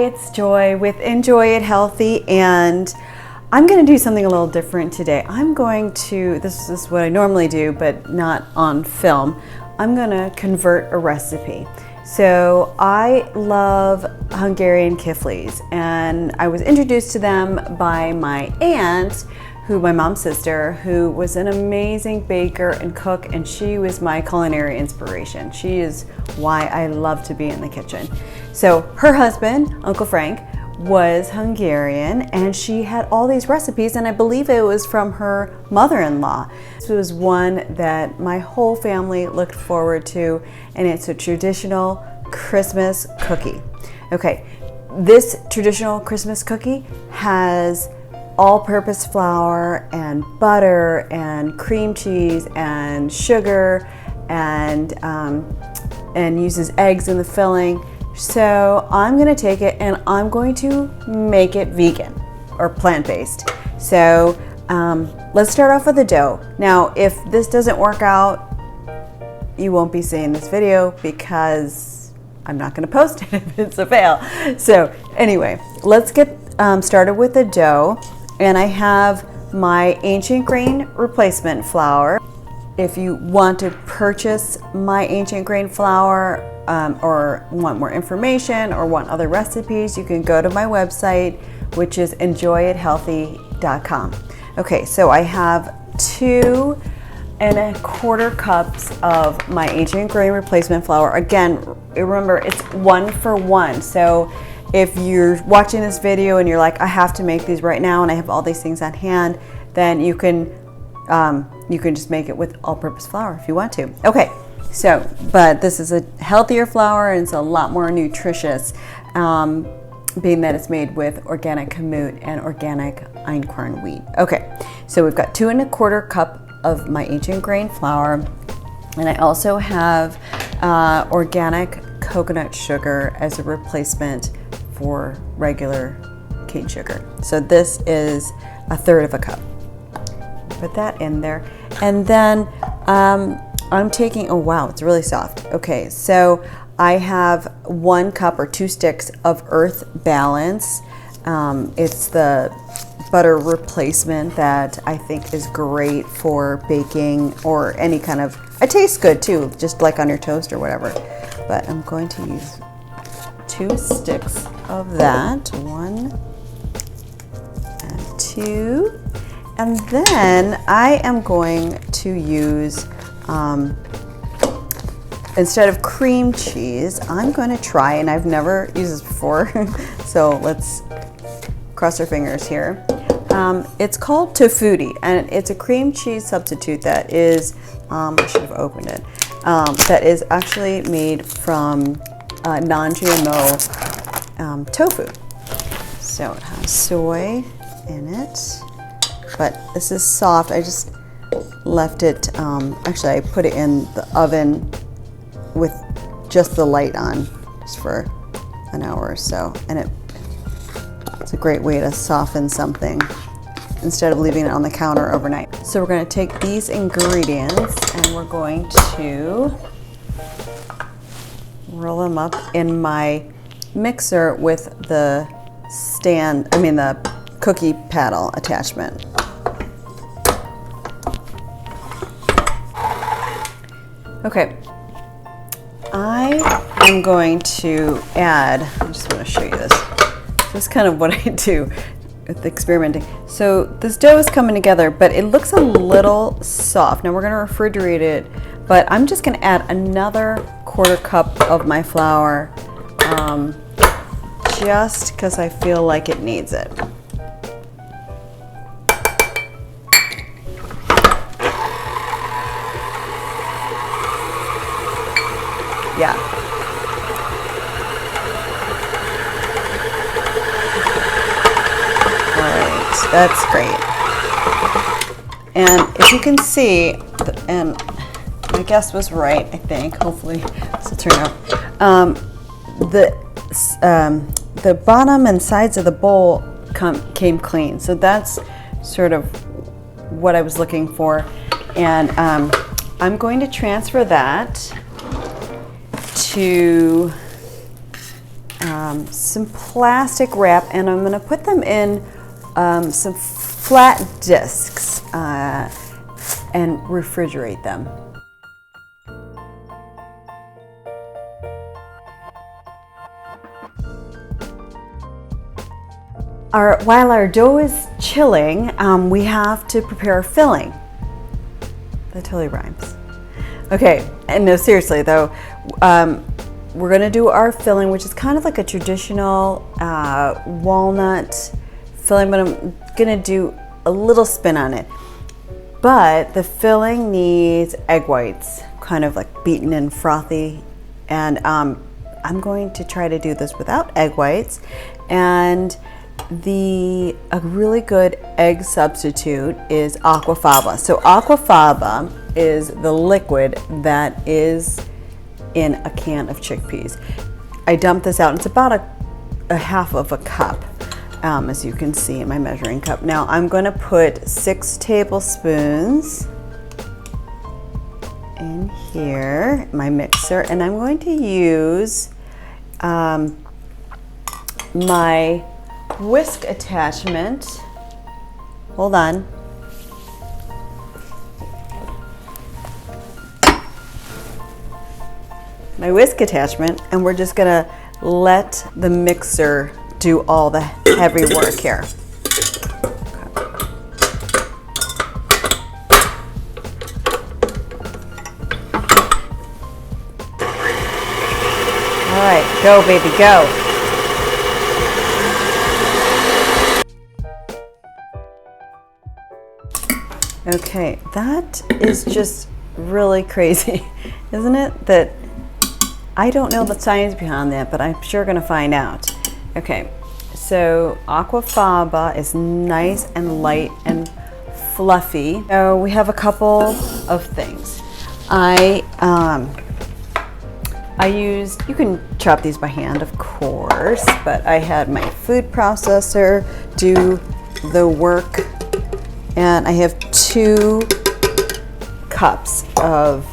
it's Joy with Enjoy It Healthy, and I'm going to do something a little different today. This is what I normally do, but not on film. I'm going to convert a recipe. So I love Hungarian kiflis, and I was introduced to them by my aunt, my mom's sister, who was an amazing baker and cook, and she was my culinary inspiration. She is why I love to be in the kitchen. So her husband, Uncle Frank, was Hungarian, and she had all these recipes, and I believe it was from her mother-in-law. This was one that my whole family looked forward to, and it's a traditional Christmas cookie. Okay, this traditional Christmas cookie has all-purpose flour and butter and cream cheese and sugar and uses eggs in the filling. So I'm gonna take it and I'm going to make it vegan or plant-based. So let's start off with the dough. Now, if this doesn't work out, you won't be seeing this video because I'm not gonna post it if it's a fail. So anyway, let's get started with the dough. And I have my ancient grain replacement flour. If you want to purchase my ancient grain flour or want more information or want other recipes, you can go to my website, which is enjoyithealthy.com. Okay, so I have 2 1/4 cups of my ancient grain replacement flour. Again, remember, it's 1 for 1. So if you're watching this video and you're like, I have to make these right now and I have all these things on hand, then you can just make it with all-purpose flour if you want to. Okay, so, but this is a healthier flour and it's a lot more nutritious, being that it's made with organic kamut and organic einkorn wheat. Okay, so we've got 2 1/4 cup of my ancient grain flour, and I also have organic coconut sugar as a replacement for regular cane sugar. So this is 1/3 cup. Put that in there. And then I'm taking, oh wow, it's really soft. Okay, so I have 1 cup or 2 sticks of Earth Balance. It's the butter replacement that I think is great for baking or any kind of, it tastes good too, just like on your toast or whatever. But I'm going to use 2 sticks of that, 1 and 2. And then I am going to use, instead of cream cheese, I'm going to try, and I've never used this before, so let's cross our fingers here. It's called Tofutti, and it's a cream cheese substitute that is, I should have opened it, that is actually made from non-GMO tofu. So it has soy in it, but this is soft. I just left it, actually I put it in the oven with just the light on just for an hour or so, and it's a great way to soften something instead of leaving it on the counter overnight. So we're going to take these ingredients and we're going to roll them up in my mixer with the the cookie paddle attachment. Okay, I am going to add, I just want to show you this. This is kind of what I do with experimenting. So this dough is coming together, but it looks a little soft. Now we're going to refrigerate it, but I'm just going to add another 1/4 cup of my flour, just because I feel like it needs it. Yeah. All right, that's great. And if you can see, and my guess was right, I think, hopefully this will turn out. The bottom and sides of the bowl came clean. So that's sort of what I was looking for. And I'm going to transfer that to some plastic wrap, and I'm going to put them in some flat discs and refrigerate them. While our dough is chilling, we have to prepare our filling. That totally rhymes. Okay, and no, seriously though, we're gonna do our filling, which is kind of like a traditional walnut filling, but I'm gonna do a little spin on it. But the filling needs egg whites, kind of like beaten and frothy, and I'm going to try to do this without egg whites. And a really good egg substitute is Aquafaba. So Aquafaba is the liquid that is in a can of chickpeas. I dumped this out. It's about a half of a cup, as you can see in my measuring cup. Now I'm going to put 6 tablespoons in here, my mixer, and I'm going to use my whisk attachment. Hold on. My whisk attachment, and we're just gonna let the mixer do all the heavy work here. All right, go baby, go. Okay, that is just really crazy, isn't it? That I don't know the science behind that, but I'm sure gonna find out. Okay, so Aquafaba is nice and light and fluffy. So we have a couple of things. I used, you can chop these by hand, of course, but I had my food processor do the work. And I have 2 cups of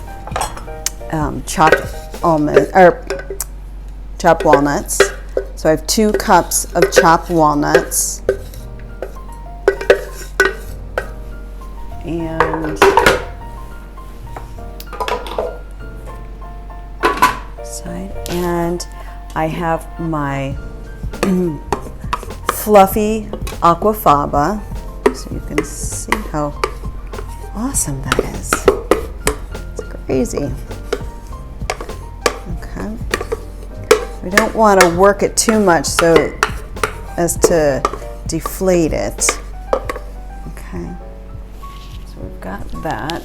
chopped walnuts. So I have 2 cups of chopped walnuts, and I have my fluffy Aquafaba. So you can see how awesome that is. It's crazy. Okay. We don't want to work it too much so as to deflate it. Okay. So we've got that.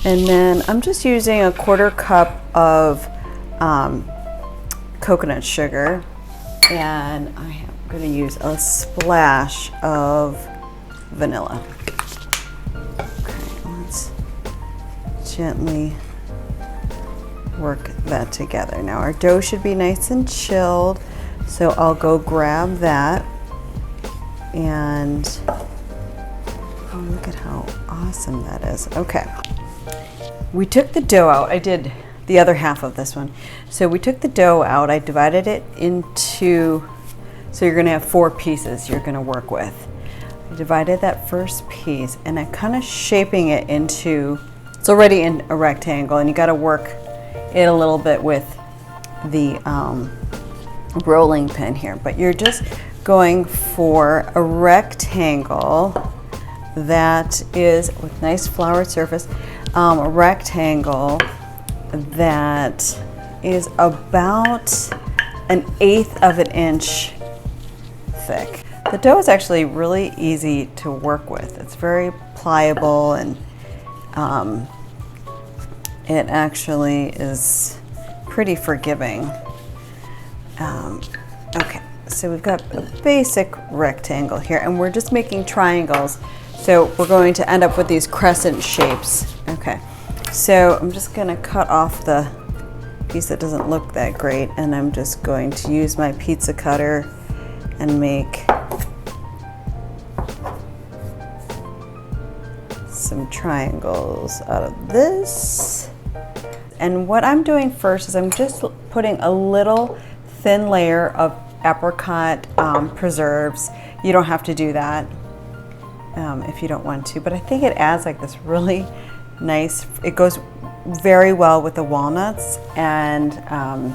And then I'm just using a 1/4 cup of coconut sugar, and I'm going to use a splash of vanilla. Okay, let's gently work that together. Now our dough should be nice and chilled, so I'll go grab that. And oh, look at how awesome that is. Okay, we took the dough out. I did the other half of this one. So we took the dough out, I divided it into, so you're gonna have 4 pieces you're gonna work with. I divided that first piece, and I'm kind of shaping it into, it's already in a rectangle, and you gotta work it a little bit with the rolling pin here, but you're just going for a rectangle that is with nice floured surface, a rectangle that is about 1/8 of an inch thick. The dough is actually really easy to work with. It's very pliable, and it actually is pretty forgiving. Okay, so we've got a basic rectangle here, and we're just making triangles. So we're going to end up with these crescent shapes. Okay, so I'm just gonna cut off the piece that doesn't look that great, and I'm just going to use my pizza cutter and make some triangles out of this. And what I'm doing first is I'm just putting a little thin layer of apricot preserves. You don't have to do that if you don't want to, but I think it adds like this really nice, it goes very well with the walnuts, and I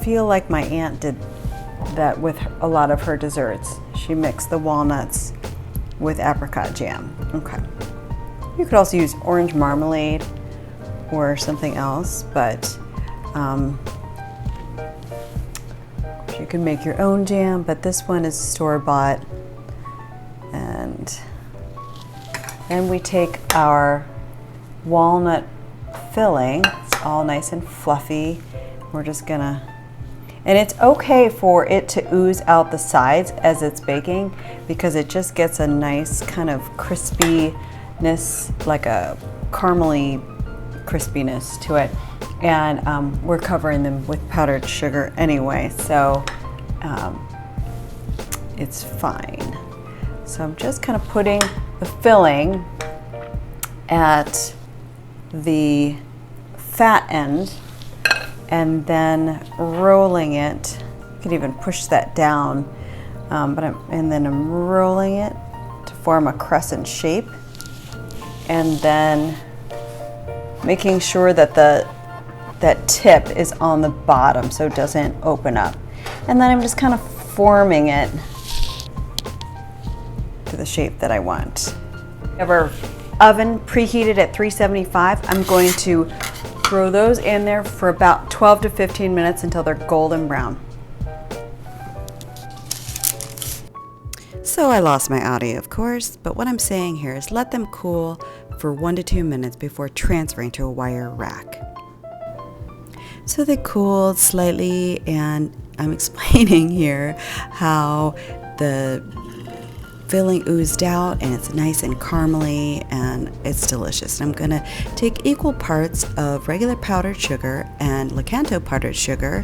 feel like my aunt did that with a lot of her desserts. She mixed the walnuts with apricot jam. Okay. You could also use orange marmalade or something else, but you can make your own jam, but this one is store-bought. And then we take our walnut filling. It's all nice and fluffy. We're just gonna, and it's okay for it to ooze out the sides as it's baking, because it just gets a nice kind of crispiness, like a caramely crispiness to it. And we're covering them with powdered sugar anyway, so it's fine. So I'm just kind of putting the filling at the fat end and then rolling it. You can even push that down, and then I'm rolling it to form a crescent shape, and then making sure that that tip is on the bottom so it doesn't open up. And then I'm just kind of forming it to the shape that I want. We have our oven preheated at 375. I'm going to throw those in there for about 12 to 15 minutes until they're golden brown. So I lost my audio, of course, but what I'm saying here is let them cool for 1 to 2 minutes before transferring to a wire rack. So they cooled slightly, and I'm explaining here how the filling oozed out and it's nice and caramely and it's delicious. And I'm gonna take equal parts of regular powdered sugar and Lakanto powdered sugar,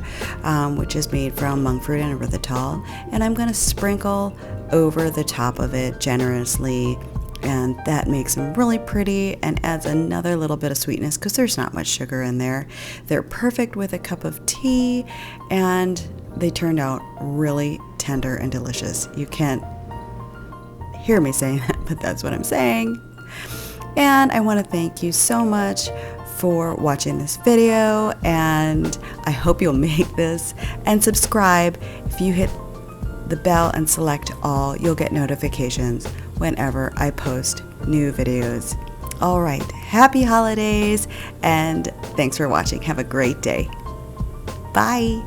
which is made from monk fruit and erythritol, and I'm gonna sprinkle over the top of it generously, and that makes them really pretty and adds another little bit of sweetness because there's not much sugar in there. They're perfect with a cup of tea, and they turned out really tender and delicious. You can't hear me saying that, but that's what I'm saying. And I want to thank you so much for watching this video, and I hope you'll make this and subscribe. If you hit the bell and select all, you'll get notifications whenever I post new videos. All right, happy holidays, and thanks for watching. Have a great day. Bye.